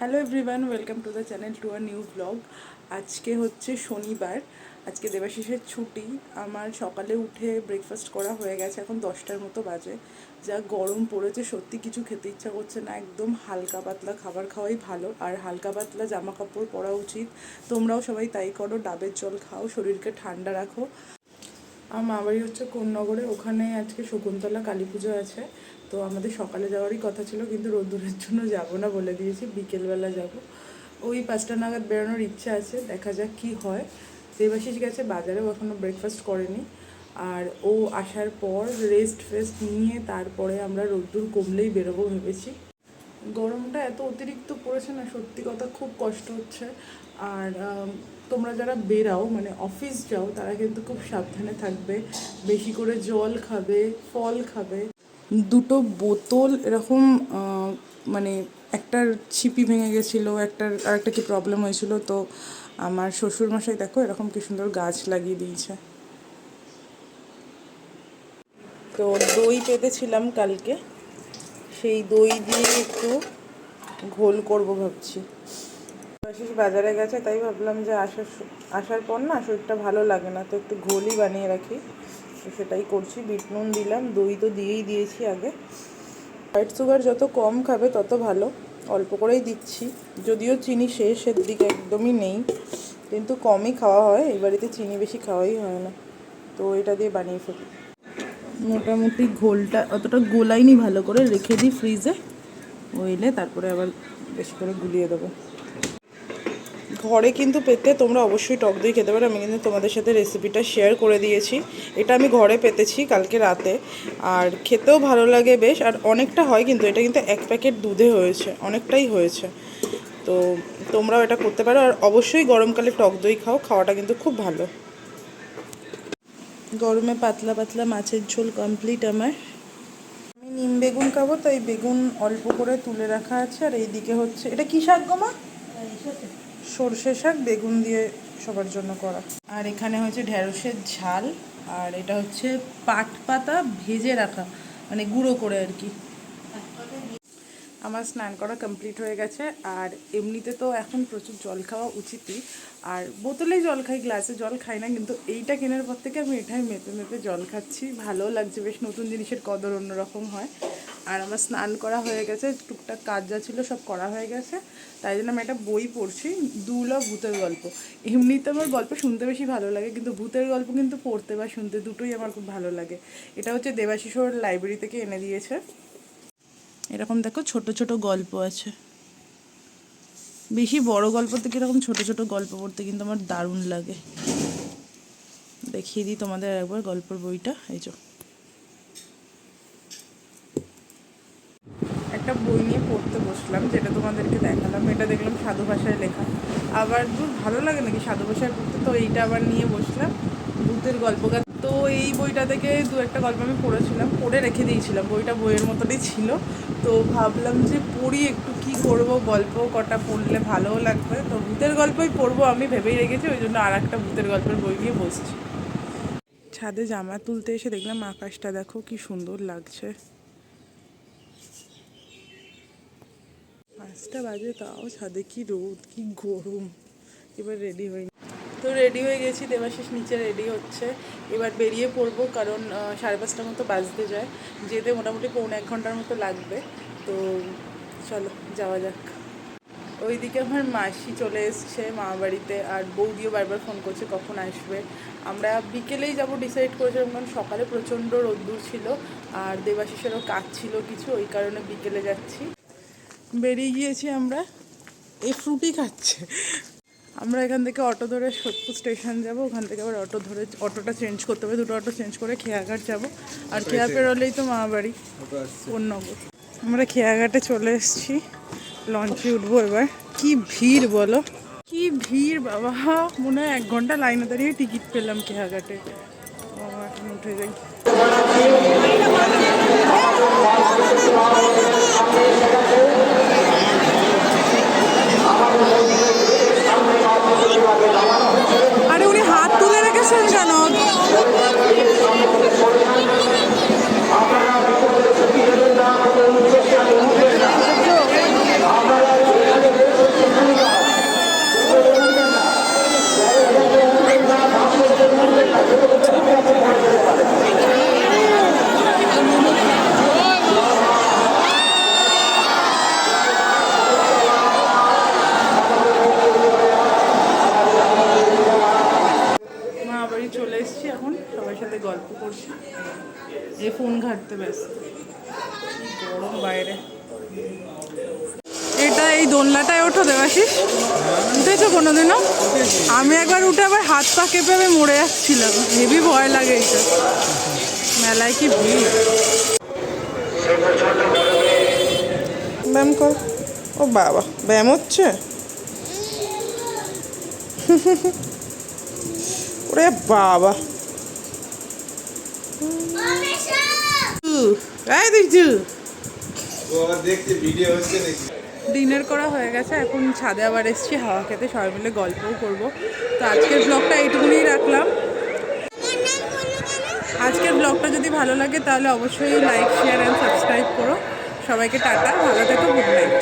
Hello everyone, welcome to the channel to a new blog. আজকে হচ্ছে শনিবার, আজকে দেবাশিসের ছুটি। আমার সকালে উঠে ব্রেকফাস্ট করা হয়ে গেছে, এখন 10টার মতো বাজে। যা গরম পড়েছে, সত্যি কিছু খেতে ইচ্ছা করছে না, একদম হালকা পাতলা খাবার খাওয়াই ভালো। আর হালকা পাতলা জামা কাপড় পরা উচিত, তোমরাও সবাই তাই করো। ডাবের জল খাও, শরীরকে ঠান্ডা রাখো। আমার মামাবাড়ি হচ্ছে কোন্নগরে, ওখানে আজকে শকুন্তলা কালী পুজো আছে। তো আমাদের সকালে যাওয়ারই কথা ছিল, কিন্তু রোদ্দুরের জন্য যাব না, বলে দিয়েছি বিকেলবেলা যাব। ওই 5টা নাগাদ বেরোনোর ইচ্ছা আছে, দেখা যাক কি হয়। দেবাশিস গেছে বাজারেও, এখনও ব্রেকফাস্ট করেনি। আর ও আসার পর রেস্ট ফেস্ট নিয়ে তারপরে আমরা রোদ্দুর কমলেই বেরোবো ভেবেছি। গরমটা এত অতিরিক্ত পড়েছে না, সত্যি কথা খুব কষ্ট হচ্ছে। আর তোমরা যারা বেরাও, মানে অফিস যাও, তারা কিন্তু খুব সাবধানে থাকবে, বেশি করে জল খাবে, ফল খাবে। 2টো বোতল এরকম মানে একটার ছিপি ভেঙে গেছিলো, আরেকটা কি প্রবলেম হয়েছিল। তো আমার শ্বশুরমশাই দেখো এরকম কি সুন্দর গাছ লাগিয়ে দিয়েছে। তো দই পেতেছিলাম কালকে, সেই দই দিয়ে একটু ঘোল করব ভাবছি। আশিস বাজারে গেছে, তাই ভাবলাম যে আসার পর না শরীরটা ভালো লাগে না, তো একটু ঘোলই বানিয়ে রাখি। তো সেটাই করছি, বিট নুন দিলাম, দই তো দিয়েই দিয়েছি আগে। হোয়াইট সুগার যত কম খাবে তত ভালো, অল্প করেই দিচ্ছি। যদিও চিনি শেষের দিকে একদমই নেই, কিন্তু কমই খাওয়া হয়, এই বাড়িতে চিনি বেশি খাওয়াই হয় না। তো এটা দিয়ে বানিয়ে ফেলি। মোটামুটি ঘোলটা অতটা গোলাইনি, ভালো করে রেখে দিই ফ্রিজে, ওইলে তারপরে আবার বেশি করে গুলিয়ে দেবো। ঘরে কিন্তু পেতে তোমরা অবশ্যই টক দই খেতে পারো, আমি কিন্তু তোমাদের সাথে রেসিপিটা শেয়ার করে দিয়েছি। এটা আমি ঘরে পেতেছি কালকে রাতে, আর খেতেও ভালো লাগে বেশ। আর অনেকটা হয়, কিন্তু এটা কিন্তু 1 প্যাকেট দুধে হয়েছে, অনেকটাই হয়েছে। তো তোমরাও এটা করতে পারো, আর অবশ্যই গরমকালে টক দই খাও, খাওয়াটা কিন্তু খুব ভালো। গরমে পাতলা পাতলা মাছের ঝোল কমপ্লিট আমার। আমি নিম বেগুন খাবো, তাই বেগুন অল্প করে তুলে রাখা আছে। আর এইদিকে হচ্ছে, এটা কি শাক গো মা? সর্ষে শাক বেগুন দিয়ে সবার জন্য করা। আর এখানে হচ্ছে ঢেঁড়সের ঝাল, আর এটা হচ্ছে পাট পাতা ভেজে রাখা, মানে গুঁড়ো করে আর কি। আমার স্নান করা কমপ্লিট হয়ে গেছে। আর এমনিতে তো এখন প্রচুর জল খাওয়া উচিতই, আর বোতলেই জল খাই, গ্লাসে জল খাই না, কিন্তু এইটা কেনার পর থেকে আমি এটাই মেপে মেপে জল খাচ্ছি। ভালোও লাগছে, বেশ নতুন জিনিসের কদর অন্যরকম হয়। আর আমার স্নান করা হয়ে গেছে, টুকটাক কাজ যা ছিল সব করা হয়ে গেছে। তাই জন্য আমি একটা বই পড়ছি, দুলা ভূতের গল্প। এমনিতে আমার গল্প শুনতে বেশি ভালো লাগে, কিন্তু ভূতের গল্প কিন্তু পড়তে বা শুনতে দুটোই আমার খুব ভালো লাগে। এটা হচ্ছে দেবাশিসর লাইব্রেরি থেকে এনে দিয়েছে। এরকম দেখো ছোট ছোট গল্প আছে, বেশি বড় গল্প থেকে এরকম ছোট ছোট গল্প পড়তে কিন্তু আমার দারুণ লাগে। দেখিয়ে দিই তোমাদের একবার গল্পের বইটা। এই যে একটা বই নিয়ে পড়তে বসলাম, যেটা তোমাদেরকে দেখালাম। এটা দেখলাম সাধু ভাষায় লেখা, আবার ভালো লাগে নাকি সাধু ভাষায় পড়তে, তো এইটা আবার নিয়ে বসলাম, ভূতের গল্প। তো এই বইটা থেকে 2-একটা গল্প আমি পড়েছিলাম, পড়ে রেখে দিয়েছিলাম, বইটা বইয়ের মতনই ছিল। তো ভাবলাম যে পড়ি একটু, কি করব, গল্প কটা পড়লে ভালোও লাগবে। তো ভূতের গল্পই পড়বো আমি ভেবেই রেখেছি, ওই জন্য আর একটা ভূতের গল্পের বই নিয়ে বসছি। ছাদে জামা তুলতে এসে দেখলাম আকাশটা দেখো কি সুন্দর লাগছে। 5টা বাজে, তাও ছাদে কি রোদ, কি গরম। এবার রেডি হয়ে গেছি, দেবাশিস নিচে রেডি হচ্ছে। এবার বেরিয়ে পড়বো, কারণ 5:30টার মতো বাজতে যায়, যেতে মোটামুটি 1.25 ঘন্টার মতো লাগবে। তো চলো যাওয়া যাক। ওইদিকে আমার মাসি চলে এসছে মামা বাড়িতে, আর বৌদিও বারবার ফোন করছে কখন আসবে। আমরা বিকেলেই যাব ডিসাইড করেছিলাম, কারণ সকালে প্রচণ্ড রোদ্দুর ছিল, আর দেবাশিসেরও কাজ ছিল কিছু, ওই কারণে বিকেলে যাচ্ছি। বেরিয়ে গিয়েছি আমরা, এই ফ্রুটি খাচ্ছে। আমরা এখান থেকে অটো ধরে সোদপুর স্টেশন যাব, ওখান থেকে আবার অটোটা চেঞ্জ করতে হবে, 2টো অটো চেঞ্জ করে খেয়াঘাট যাব। আর খেয়া পেরোলেই তো মামাবাড়ি কোন্নগর। আমরা খেয়াঘাটে চলে এসেছি, লঞ্চে উঠবো এবার। কি ভিড় বলো, কি ভিড় বাবা, মনে হয় 1 ঘন্টা লাইনে দাঁড়িয়ে টিকিট পেলাম খেয়াঘাটে। এখন উঠে যাই। আরে উনি হাত তুলে রেখেছেন কেন? ফোন ঘাঁটতে ব্যস্ত। গরম বাইরে। এটা এই দোলনাটায় ওঠো দেবাশিস? উঠেছো কোনোদিনও? আমি একবার উঠে আবার হাত পা কেঁপে আমি মরে যাচ্ছিলাম, হেভি ভয় লাগে এইটা। মেলায় কি ভিড়। ব্যায়াম কর। ও বাবা, ব্যায়াম হচ্ছে? ওরে বাবা, ডিনার করা হয়ে গেছে, এখন ছাদে আবার এসেছি হাওয়া খেতে, সবাই মিলে গল্পও করবো। তো আজকের ব্লগটা এইটুকুনি রাখলাম। আজকের ব্লগটা যদি ভালো লাগে তাহলে অবশ্যই লাইক, শেয়ার অ্যান্ড সাবস্ক্রাইব করো। সবাইকে টাটা, ভালো থেকো, গুড নাইট।